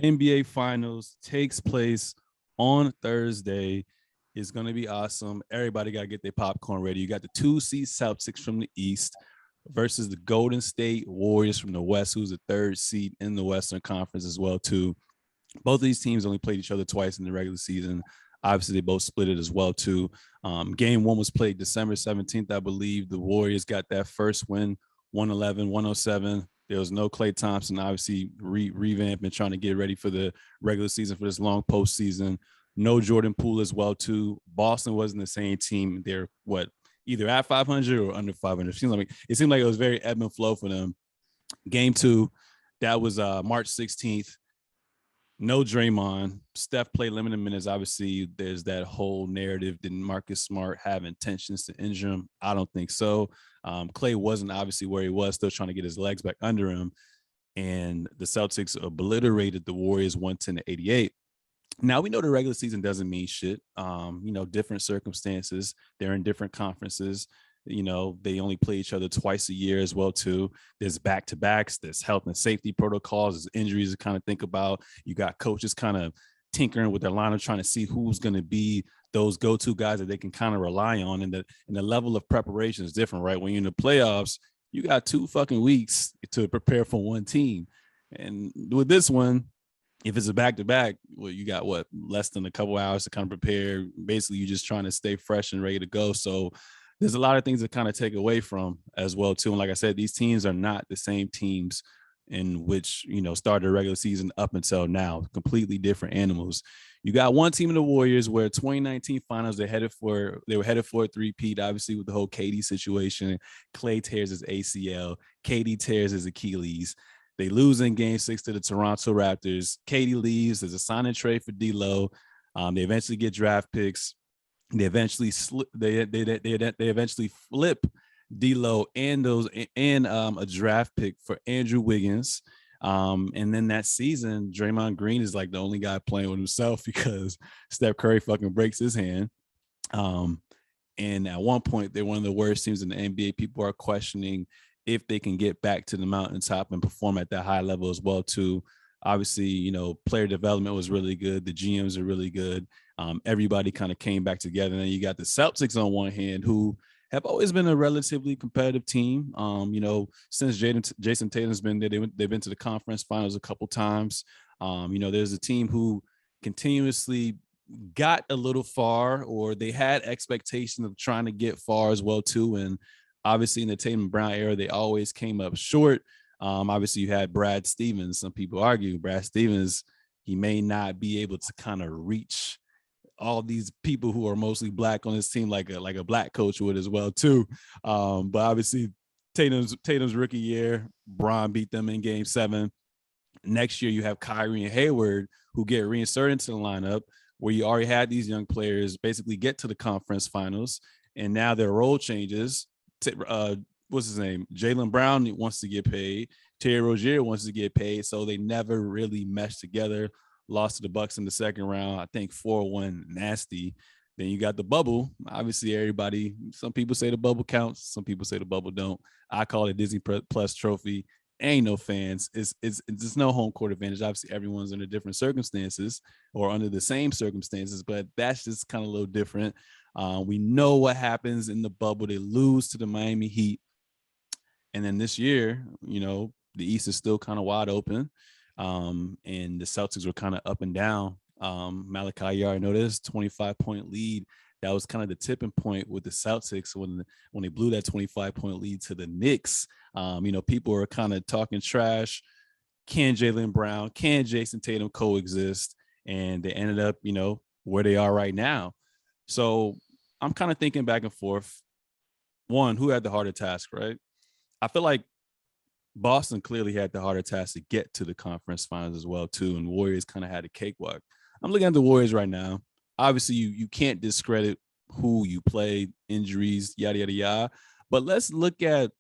NBA Finals takes place on Thursday. It's going to be awesome. Everybody got to get their popcorn ready. You got the 2 seed Celtics from the East versus the Golden State Warriors from the West, who's the 3rd seed in the Western Conference as well, too. Both of these teams only played each other twice in the regular season. Obviously, they both split it as well, too. Game 1 was played December 17th, I believe. The Warriors got that first win, 111-107. There was no Klay Thompson, obviously revamping, trying to get ready for the regular season for this long postseason. No Jordan Poole as well, too. Boston wasn't the same team. They're either at 500 or under 500. It seemed like it was very ebb and flow for them. Game 2, that was March 16th. No Draymond. Steph played limited minutes. Obviously, there's that whole narrative. Did Marcus Smart have intentions to injure him? I don't think so. Klay wasn't obviously where he was, still trying to get his legs back under him. And the Celtics obliterated the Warriors 110-88. Now, we know the regular season doesn't mean shit. Different circumstances. They're in different conferences. They only play each other twice a year as well, too. There's back-to-backs. There's health and safety protocols. There's injuries to kind of think about. You got coaches kind of tinkering with their lineup, trying to see who's going to be those go-to guys that they can kind of rely on. And the level of preparation is different, right? When you're in the playoffs, you got 2 fucking weeks to prepare for one team. And with this one, if it's a back-to-back, well, you got less than a couple hours to kind of prepare. Basically, you're just trying to stay fresh and ready to go. So there's a lot of things to kind of take away from as well, too. And like I said, these teams are not the same teams in which, started the regular season up until now. Completely different animals. You got one team in the Warriors where 2019 finals, they were headed for a three-peat, obviously, with the whole KD situation. Klay tears his ACL. KD tears his Achilles. They lose in Game 6 to the Toronto Raptors. KD leaves. There's a sign and trade for D'Lo. They eventually get draft picks. They eventually flip D'Lo and a draft pick for Andrew Wiggins. And then that season, Draymond Green is like the only guy playing with himself because Steph Curry fucking breaks his hand. And at one point, they're one of the worst teams in the NBA. People are questioning if they can get back to the mountaintop and perform at that high level as well, too. Obviously, player development was really good. The GMs are really good. Everybody kind of came back together. And then you got the Celtics on one hand, who have always been a relatively competitive team. Since Jason Tatum's been there, they've been to the conference finals a couple times. There's a team who continuously got a little far, or they had expectations of trying to get far as well, too. And obviously in the Tatum Brown era, they always came up short. Obviously you had Brad Stevens. Some people argue Brad Stevens, he may not be able to kind of reach all these people who are mostly black on his team like a black coach would as well, too. But obviously Tatum's rookie year, Bron beat them in Game 7. Next year you have Kyrie and Hayward who get reinserted into the lineup, where you already had these young players basically get to the conference finals, and now their role changes. What's his name? Jaylen Brown wants to get paid. Terry Rozier wants to get paid. So they never really meshed together. Lost to the Bucks in the second round. I think 4-1 nasty. Then you got the bubble. Obviously, some people say the bubble counts. Some people say the bubble don't. I call it Disney Plus trophy. Ain't no fans. It's no home court advantage. Obviously, everyone's under different circumstances or under the same circumstances, but that's just kind of a little different. We know what happens in the bubble. They lose to the Miami Heat. And then this year, the East is still kind of wide open. And the Celtics were kind of up and down. Malachi, you already know this 25-point lead. That was kind of the tipping point with the Celtics when they blew that 25-point lead to the Knicks. People were kind of talking trash. Can Jaylen Brown, can Jason Tatum coexist? And they ended up, where they are right now. So I'm kind of thinking back and forth. One, who had the harder task, right? I feel like Boston clearly had the harder task to get to the conference finals as well, too. And Warriors kind of had a cakewalk. I'm looking at the Warriors right now. Obviously, you can't discredit who you played, injuries, yada, yada, yada. But let's look at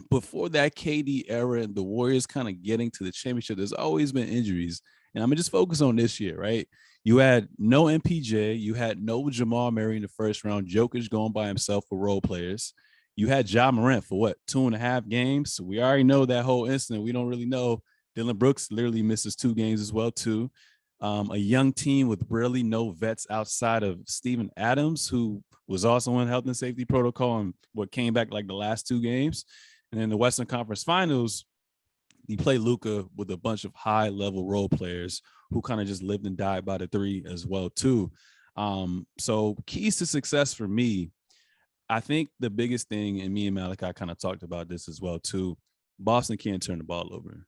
before that KD era and the Warriors kind of getting to the championship. There's always been injuries. And I'm going to just focus on this year, right? You had no MPJ. You had no Jamal Murray in the first round. Jokic going by himself for role players. You had Ja Morant for 2.5 games. So we already know that whole incident. We don't really know Dylan Brooks literally misses 2 games as well too. A young team with really no vets outside of Steven Adams, who was also in health and safety protocol and what came back like the last 2 games. And then the Western Conference Finals, you play Luka with a bunch of high level role players who kind of just lived and died by the 3 as well too. So keys to success for me, I think the biggest thing, and me and Malachi kind of talked about this as well too, Boston can't turn the ball over.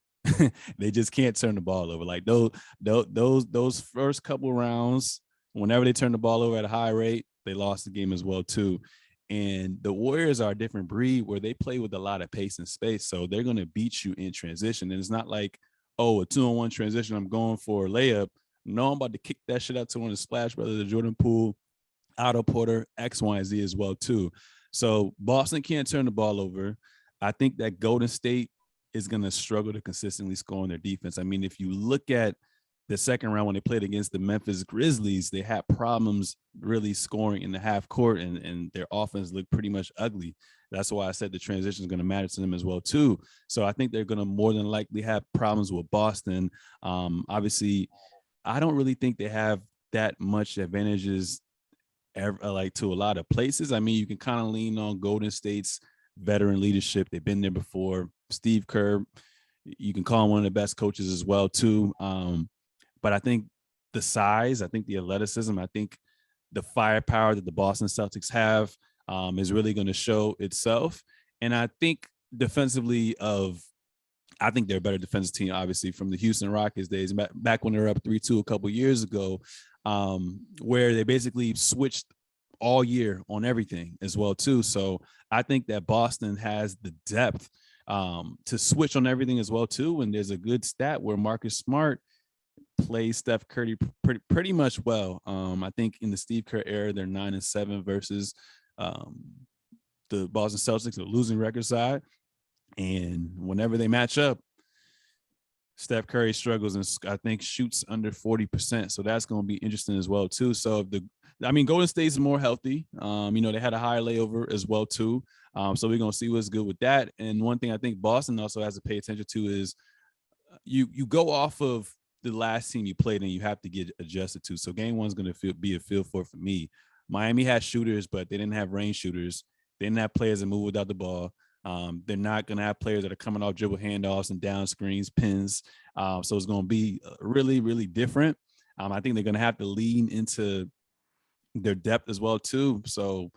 They just can't turn the ball over. Like those first couple rounds, whenever they turn the ball over at a high rate, they lost the game as well too. And the Warriors are a different breed where they play with a lot of pace and space. So they're going to beat you in transition. And it's not like, oh, a 2-on-1 transition, I'm going for a layup. No, I'm about to kick that shit out to one of the Splash Brothers, the Jordan Poole, Otto Porter, X, Y, and Z as well too. So Boston can't turn the ball over. I think that Golden State is going to struggle to consistently score on their defense. I mean, if you look at the second round when they played against the Memphis Grizzlies, they had problems really scoring in the half court, and their offense looked pretty much ugly. That's why I said the transition is going to matter to them as well too. So I think they're going to more than likely have problems with Boston. Obviously, I don't really think they have that much advantages like to a lot of places. I mean, you can kind of lean on Golden State's veteran leadership. They've been there before. Steve Kerr, you can call him one of the best coaches as well too. But I think the size, I think the athleticism, I think the firepower that the Boston Celtics have is really going to show itself. And I think defensively I think they're a better defensive team, obviously, from the Houston Rockets days, back when they were up 3-2 a couple years ago, where they basically switched all year on everything as well too. So I think that Boston has the depth to switch on everything as well too. And there's a good stat where Marcus Smart plays Steph Curry pretty much well. I think in the Steve Kerr era, they're 9-7 versus the Boston Celtics, the losing record side. And whenever they match up, Steph Curry struggles and I think shoots under 40%. So that's going to be interesting as well too. So Golden State's more healthy. They had a higher layover as well too. So we're going to see what's good with that. And one thing I think Boston also has to pay attention to is you go off of the last team you played and you have to get adjusted to. So game 1 is going to be a feel for me. Miami has shooters, but they didn't have range shooters. They didn't have players that move without the ball. They're not going to have players that are coming off dribble handoffs and down screens, pins. So it's going to be really, really different. I think they're going to have to lean into their depth as well too. So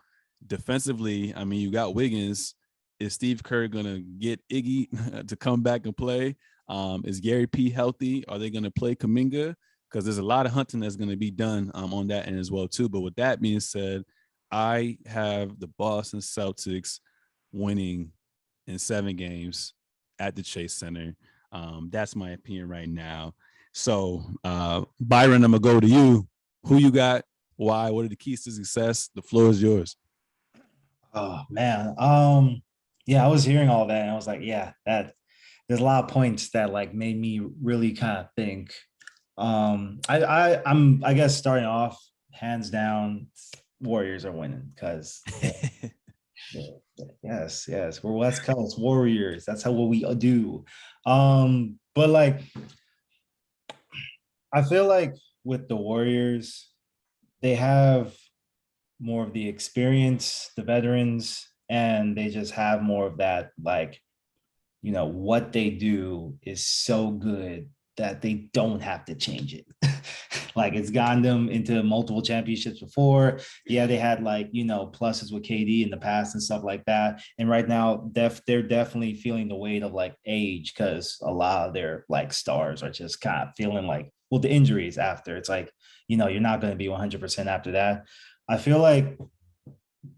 defensively, I mean, you got Wiggins. Is Steve Kerr going to get Iggy to come back and play? Is Gary P healthy? Are they going to play Kuminga? Because there's a lot of hunting that's going to be done on that end as well too. But with that being said, I have the Boston Celtics winning in 7 games at the Chase Center. That's my opinion right now. So Byron, I'm gonna go to you. Who you got? Why? What are the keys to success? The floor is yours. Oh man. Yeah, I was hearing all that and I was like, yeah, that there's a lot of points that like made me really kind of think. I guess starting off, hands down, Warriors are winning because yes, we're West Coast Warriors. That's what we do. But like I feel like with the Warriors, they have more of the experience, the veterans, and they just have more of that, like, what they do is so good that they don't have to change it. Like it's gotten them into multiple championships before. Yeah, they had like, pluses with KD in the past and stuff like that. And right now, they're definitely feeling the weight of like age because a lot of their like stars are just kind of feeling like, well, the injuries after. It's like, you're not going to be 100% after that. I feel like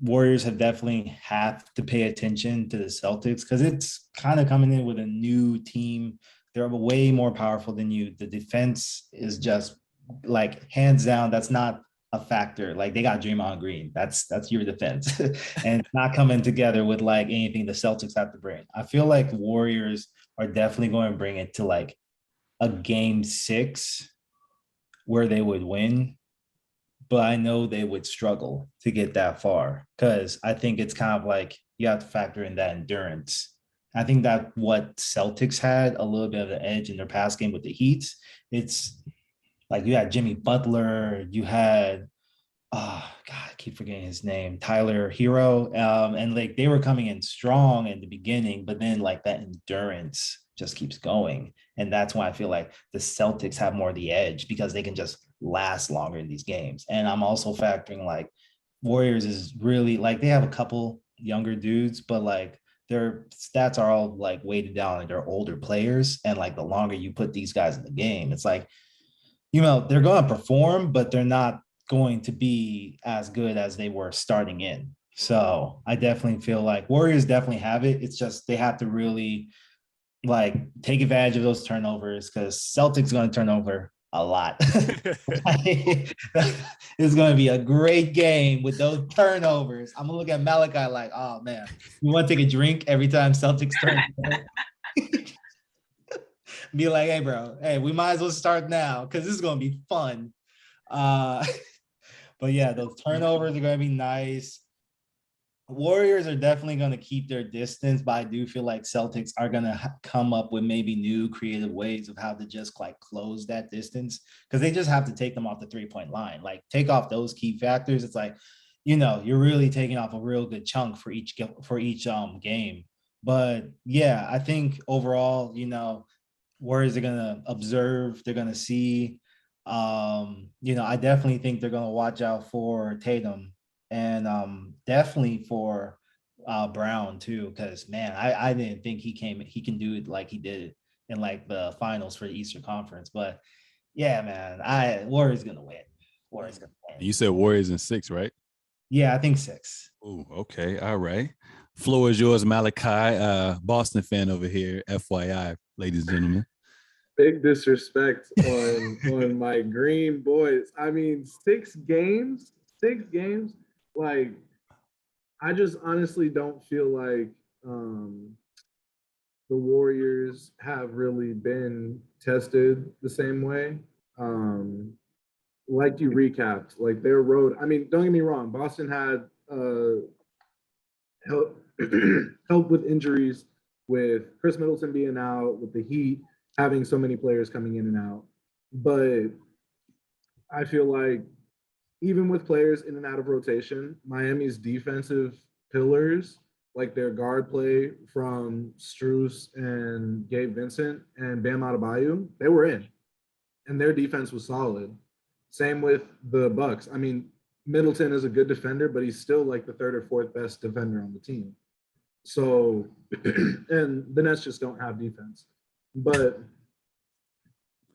Warriors have to pay attention to the Celtics because it's kind of coming in with a new team. They're way more powerful than you. The defense is just like hands down. That's not a factor. Like they got Draymond Green. That's your defense, and it's not coming together with like anything the Celtics have to bring. I feel like Warriors are definitely going to bring it to like a game 6 where they would win, but I know they would struggle to get that far because I think it's kind of like you have to factor in that endurance I think that what Celtics had a little bit of the edge in their pass game with the Heat. It's like you had Jimmy Butler, you had God, I keep forgetting his name, Tyler Hero. And like they were coming in strong in the beginning, but then like that endurance just keeps going. And that's why I feel like the Celtics have more of the edge because they can just last longer in these games. And I'm also factoring like Warriors is really like they have a couple younger dudes, but like their stats are all like weighted down like they're older players. And like the longer you put these guys in the game, it's like, they're going to perform, but they're not going to be as good as they were starting in. So I definitely feel like Warriors definitely have it. It's just they have to really like take advantage of those turnovers because Celtics going to turn over a lot. It's going to be a great game with those turnovers. I'm gonna look at Malachi like, oh man, you want to take a drink every time Celtics turn? Be like, hey, bro, hey, we might as well start now because this is going to be fun. But yeah, those turnovers are going to be nice. Warriors are definitely going to keep their distance, but I do feel like Celtics are going to come up with maybe new creative ways of how to just like close that distance because they just have to take them off the 3-point line. Like take off those key factors. It's like, you're really taking off a real good chunk for each game. But yeah, I think overall, Warriors are gonna observe, they're gonna see. I definitely think they're gonna watch out for Tatum and definitely for Brown too, because man, I didn't think he can do it like he did it in like the finals for the Eastern Conference. But yeah, man, Warriors gonna win. Warriors gonna win. You said Warriors in 6, right? Yeah, I think 6. Oh, okay. All right. Floor is yours, Malachi. Boston fan over here, FYI, ladies and gentlemen. Big disrespect on my green boys. I mean, 6 games. Like, I just honestly don't feel like the Warriors have really been tested the same way. Like you recapped, like their road. I mean, don't get me wrong. Boston had help with injuries, with Chris Middleton being out, with the Heat having so many players coming in and out. But I feel like even with players in and out of rotation, Miami's defensive pillars, like their guard play from Strus and Gabe Vincent and Bam Adebayo, they were in, and their defense was solid. Same with the Bucks. I mean, Middleton is a good defender, but he's still like the 3rd or 4th best defender on the team. So, and the Nets just don't have defense. But,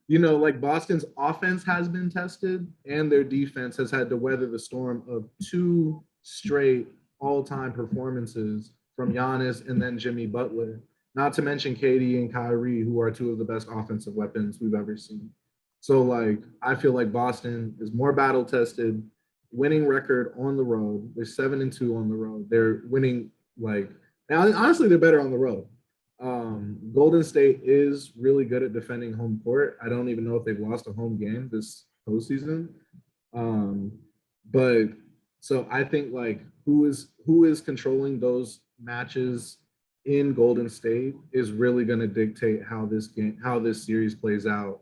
like Boston's offense has been tested and their defense has had to weather the storm of 2 straight all-time performances from Giannis and then Jimmy Butler, not to mention KD and Kyrie, who are 2 of the best offensive weapons we've ever seen. So, like, I feel like Boston is more battle-tested, winning record on the road. They're 7-2 on the road. They're winning, like, now, honestly, they're better on the road. Golden State is really good at defending home court. I don't even know if they've lost a home game this postseason. But so I think like who is controlling those matches in Golden State is really going to dictate how this series plays out.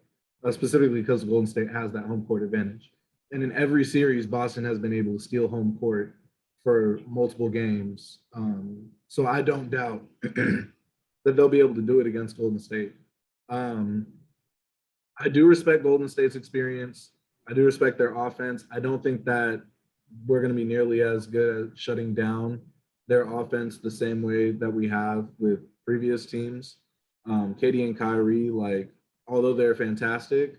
Specifically because Golden State has that home court advantage. And in every series, Boston has been able to steal home court for multiple games. So I don't doubt that they'll be able to do it against Golden State. I do respect Golden State's experience. I do respect their offense. I don't think that we're going to be nearly as good at shutting down their offense the same way that we have with previous teams. KD and Kyrie, like, although they're fantastic,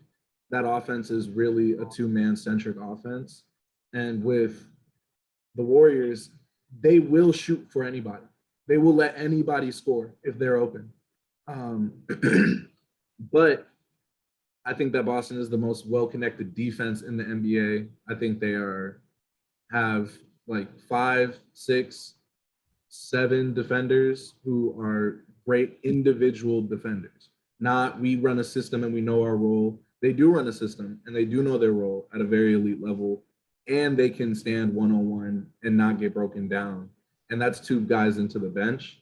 that offense is really a 2-man centric offense. And with the Warriors, they will shoot for anybody. They will let anybody score if they're open. But I think that Boston is the most well-connected defense in the NBA. I think they have like 5, 6, 7 defenders who are great individual defenders. Not we run a system and we know our role. They do run a system and they do know their role at a very elite level, and they can stand one-on-one and not get broken down. And that's 2 guys into the bench.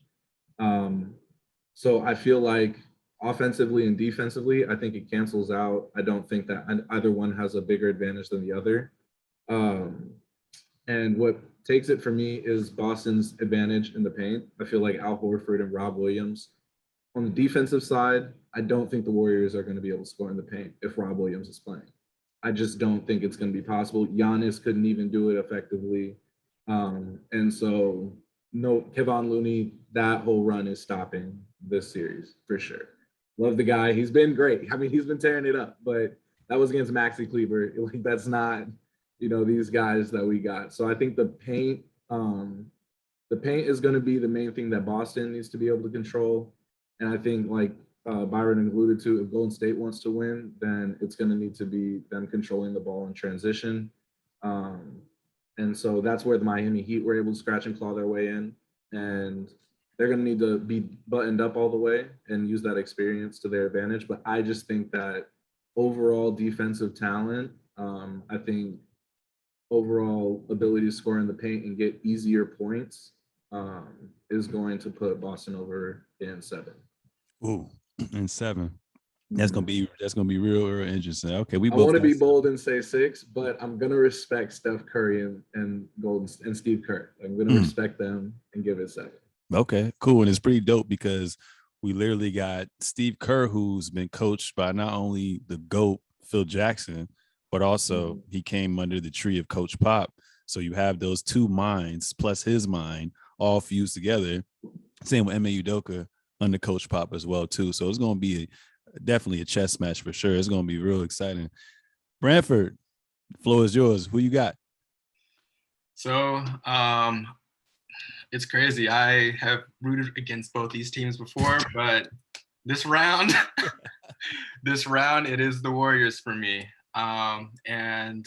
So I feel like offensively and defensively, I think it cancels out. I don't think that either one has a bigger advantage than the other. Um, and what takes it for me is Boston's advantage in the paint. I feel like Al Horford and Rob Williams. On the defensive side, I don't think the Warriors are going to be able to score in the paint if Rob Williams is playing. I just don't think it's going to be possible. Giannis couldn't even do it effectively. And so, no, Kevon Looney, that whole run is stopping this series for sure. Love the guy. He's been great. I mean, he's been tearing it up, but that was against Maxi Kleber. Like, that's not, these guys that we got. So I think the paint is going to be the main thing that Boston needs to be able to control. And I think, like Byron alluded to, if Golden State wants to win, then it's going to need to be them controlling the ball in transition. And so that's where the Miami Heat were able to scratch and claw their way in. And they're going to need to be buttoned up all the way and use that experience to their advantage. But I just think that overall defensive talent, I think overall ability to score in the paint and get easier points is going to put Boston over in 7. Ooh, in 7. That's gonna be real interesting. Okay, we I both want to be 7. bold and say 6, but I'm gonna respect Steph Curry and Steve Kerr. I'm gonna respect them and give it 7. Okay, cool. And it's pretty dope because we literally got Steve Kerr, who's been coached by not only the GOAT Phil Jackson, but also he came under the tree of Coach Pop. So you have those two minds plus his mind all fused together. Same with Ime Udoka under Coach Pop as well too. So it's going to be definitely a chess match for sure. It's going to be real exciting. Branford, the floor is yours. Who you got? So it's crazy. I have rooted against both these teams before, but this round, it is the Warriors for me. And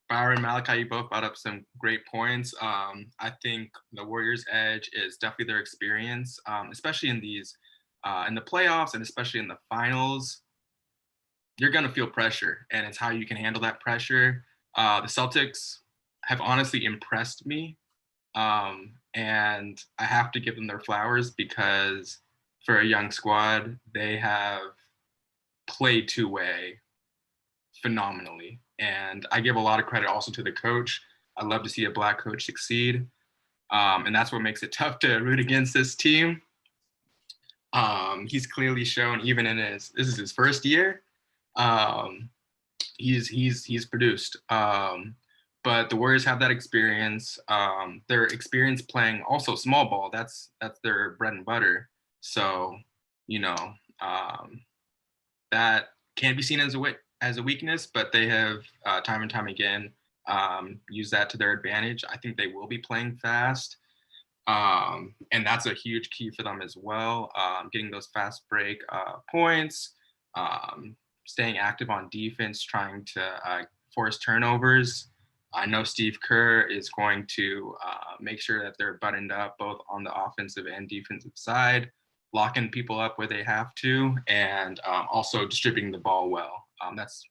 Byron, Malachi, you both brought up some great points. I think the Warriors' edge is definitely their experience, especially in these, in the playoffs and especially in the finals. You're going to feel pressure, and it's how you can handle that pressure. The Celtics have honestly impressed me, and I have to give them their flowers because for a young squad, they have played two-way phenomenally. And I give a lot of credit also to the coach. I love to see a Black coach succeed. And that's what makes it tough to root against this team. He's clearly shown, even in this is his first year, he's produced. But the Warriors have that experience. Their experience playing also small ball. That's their bread and butter. So, that can't be seen as a weakness, but they have time and time again used that to their advantage. I think they will be playing fast. And that's a huge key for them as well. Getting those fast break points, staying active on defense, trying to force turnovers. I know Steve Kerr is going to make sure that they're buttoned up both on the offensive and defensive side, locking people up where they have to, and also distributing the ball well. That's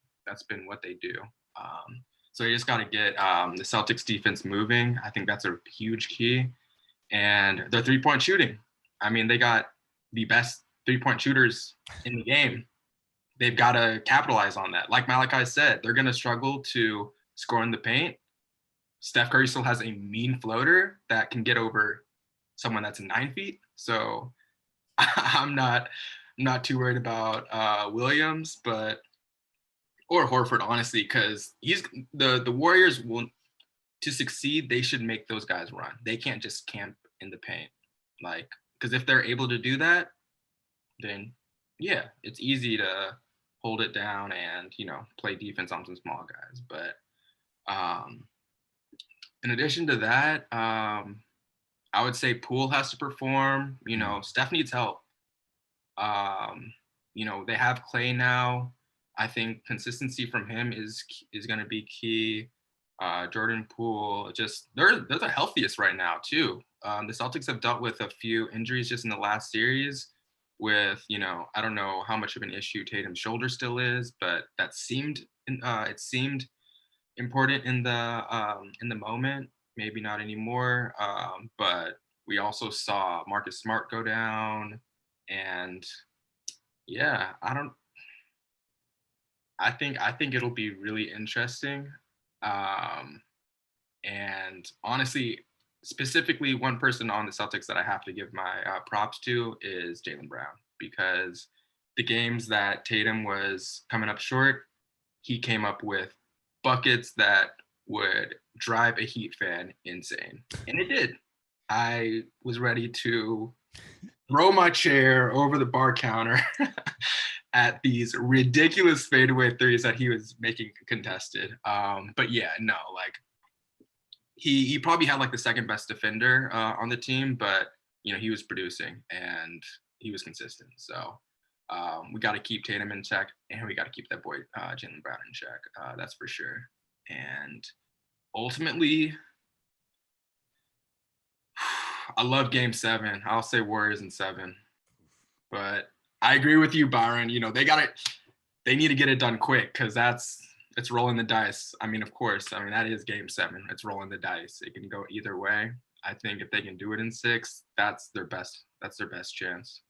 been what they do. So you just got to get the Celtics defense moving. I think that's a huge key. And their three-point shooting. I mean, they got the best three-point shooters in the game. They've got to capitalize on that. Like Malachi said, they're going to struggle to score in the paint. Steph Curry still has a mean floater that can get over someone that's 9 feet. So I'm not too worried about Williams, or Horford, honestly, because the Warriors will, to succeed, they should make those guys run. They can't just camp in the paint, because if they're able to do that, then yeah, it's easy to hold it down and play defense on some small guys. But in addition to that, I would say Poole has to perform. Steph needs help. They have Clay now. I think consistency from him is going to be key. Jordan Poole, they're the healthiest right now too. The Celtics have dealt with a few injuries just in the last series with, I don't know how much of an issue Tatum's shoulder still is, but it seemed important in the moment, maybe not anymore. But we also saw Marcus Smart go down, And yeah, I think it'll be really interesting. And honestly, specifically one person on the Celtics that I have to give my props to is Jaylen Brown, because the games that Tatum was coming up short, he came up with buckets that would drive a Heat fan insane. And it did. I was ready to throw my chair over the bar counter at these ridiculous fadeaway threes that he was making contested. But yeah, no, like he probably had like the second best defender on the team, but he was producing and he was consistent. So we got to keep Tatum in check, and we got to keep that boy Jaylen Brown in check. That's for sure. And ultimately, I love Game 7. I'll say Warriors in 7. But I agree with you, Byron. They need to get it done quick, because it's rolling the dice. I mean, of course. I mean, that is Game 7. It's rolling the dice. It can go either way. I think if they can do it in 6, that's their best chance.